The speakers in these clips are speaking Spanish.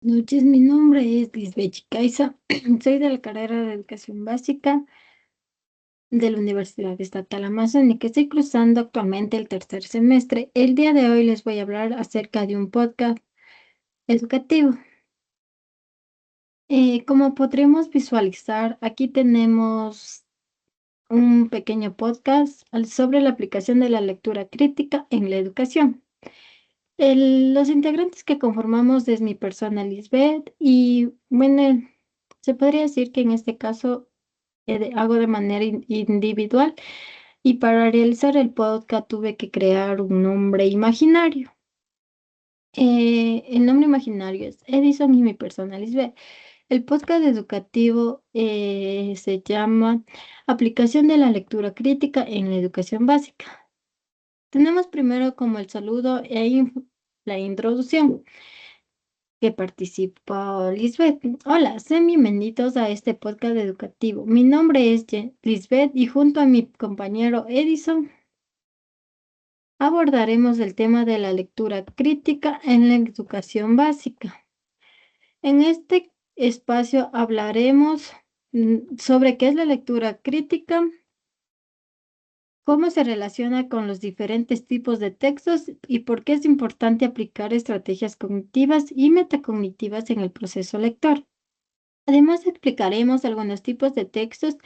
Noches, mi nombre es Lisbeth Chicaiza, soy de la carrera de Educación Básica de la Universidad Estatal Amazónica. Estoy cursando actualmente el tercer semestre. El día de hoy les voy a hablar acerca de un podcast educativo. Como podremos visualizar, aquí tenemos un pequeño podcast sobre la aplicación de la lectura crítica en la educación. Los integrantes que conformamos es mi persona Lisbeth y bueno, se podría decir que en este caso hago de manera individual y para realizar el podcast tuve que crear un nombre imaginario. El nombre imaginario es Edison y mi persona Lisbeth. El podcast educativo se llama Aplicación de la lectura crítica en la educación básica. Tenemos primero como el saludo la introducción que participó Lisbeth. Hola, sean bienvenidos a este podcast educativo. Mi nombre es Lisbeth y junto a mi compañero Edison abordaremos el tema de la lectura crítica en la educación básica. En este espacio hablaremos sobre qué es la lectura crítica, cómo se relaciona con los diferentes tipos de textos y por qué es importante aplicar estrategias cognitivas y metacognitivas en el proceso lector. Además, explicaremos algunos tipos de textos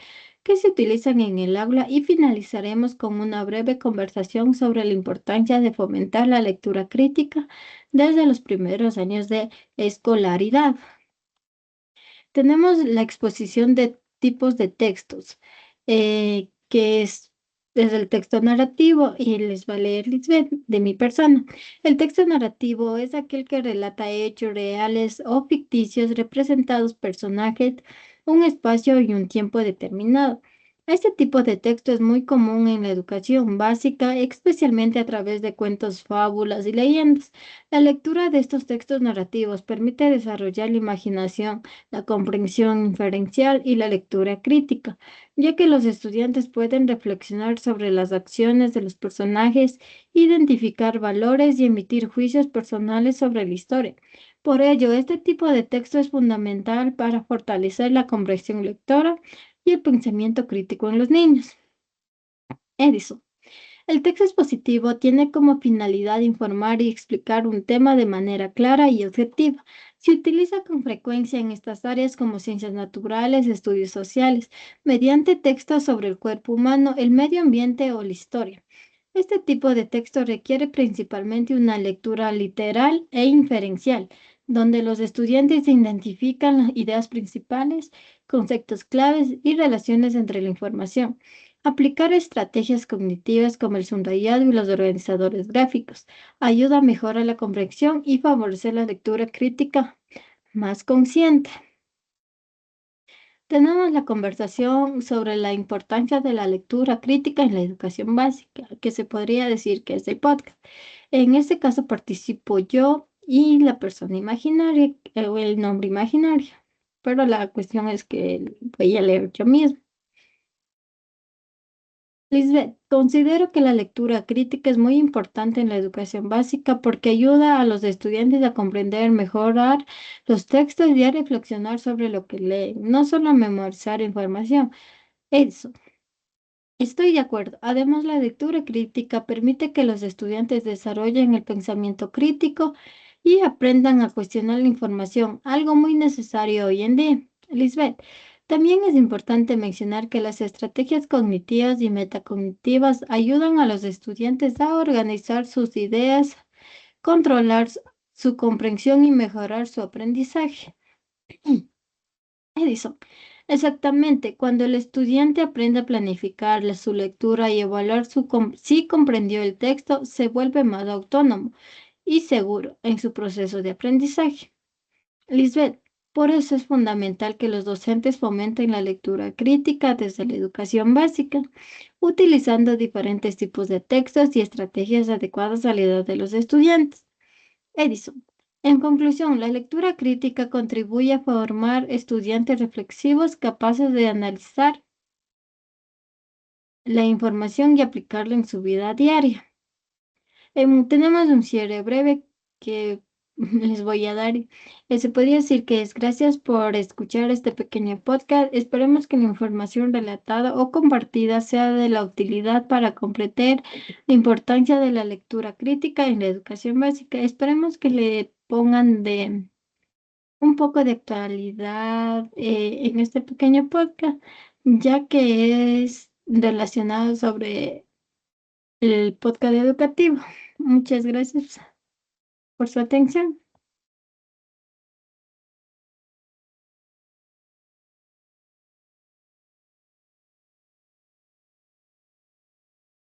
que se utilizan en el aula y finalizaremos con una breve conversación sobre la importancia de fomentar la lectura crítica desde los primeros años de escolaridad. Tenemos la exposición de tipos de textos, que es desde el texto narrativo, y les va a leer Lisbeth de mi persona. El texto narrativo es aquel que relata hechos reales o ficticios representados personajes, un espacio y un tiempo determinado. Este tipo de texto es muy común en la educación básica, especialmente a través de cuentos, fábulas y leyendas. La lectura de estos textos narrativos permite desarrollar la imaginación, la comprensión inferencial y la lectura crítica, ya que los estudiantes pueden reflexionar sobre las acciones de los personajes, identificar valores y emitir juicios personales sobre la historia. Por ello, este tipo de texto es fundamental para fortalecer la comprensión lectora y el pensamiento crítico en los niños. Edison. El texto expositivo tiene como finalidad informar y explicar un tema de manera clara y objetiva. Se utiliza con frecuencia en estas áreas como ciencias naturales, estudios sociales, mediante textos sobre el cuerpo humano, el medio ambiente o la historia. Este tipo de texto requiere principalmente una lectura literal e inferencial, donde los estudiantes identifican las ideas principales, conceptos claves y relaciones entre la información. Aplicar estrategias cognitivas como el subrayado y los organizadores gráficos ayuda a mejorar la comprensión y favorecer la lectura crítica más consciente. Tenemos la conversación sobre la importancia de la lectura crítica en la educación básica, que se podría decir que es el podcast. En este caso participo yo y la persona imaginaria, o el nombre imaginario, pero la cuestión es que voy a leer yo mismo. Lisbeth, considero que la lectura crítica es muy importante en la educación básica porque ayuda a los estudiantes a comprender, mejorar los textos y a reflexionar sobre lo que leen, no solo a memorizar información. Eso, estoy de acuerdo. Además, la lectura crítica permite que los estudiantes desarrollen el pensamiento crítico y aprendan a cuestionar la información, algo muy necesario hoy en día. Lisbeth, también es importante mencionar que las estrategias cognitivas y metacognitivas ayudan a los estudiantes a organizar sus ideas, controlar su comprensión y mejorar su aprendizaje. Edison. Exactamente, cuando el estudiante aprende a planificar su lectura y evaluar si comprendió el texto, se vuelve más autónomo y seguro en su proceso de aprendizaje. Lisbeth, por eso es fundamental que los docentes fomenten la lectura crítica desde la educación básica, utilizando diferentes tipos de textos y estrategias adecuadas a la edad de los estudiantes. Edison. En conclusión, la lectura crítica contribuye a formar estudiantes reflexivos capaces de analizar la información y aplicarla en su vida diaria. Tenemos un cierre breve que les voy a dar. Se podría decir que es gracias por escuchar este pequeño podcast. Esperemos que la información relatada o compartida sea de la utilidad para comprender la importancia de la lectura crítica en la educación básica. Esperemos que le pongan de un poco de actualidad en este pequeño podcast, ya que es relacionado sobre el podcast educativo. Muchas gracias por su atención.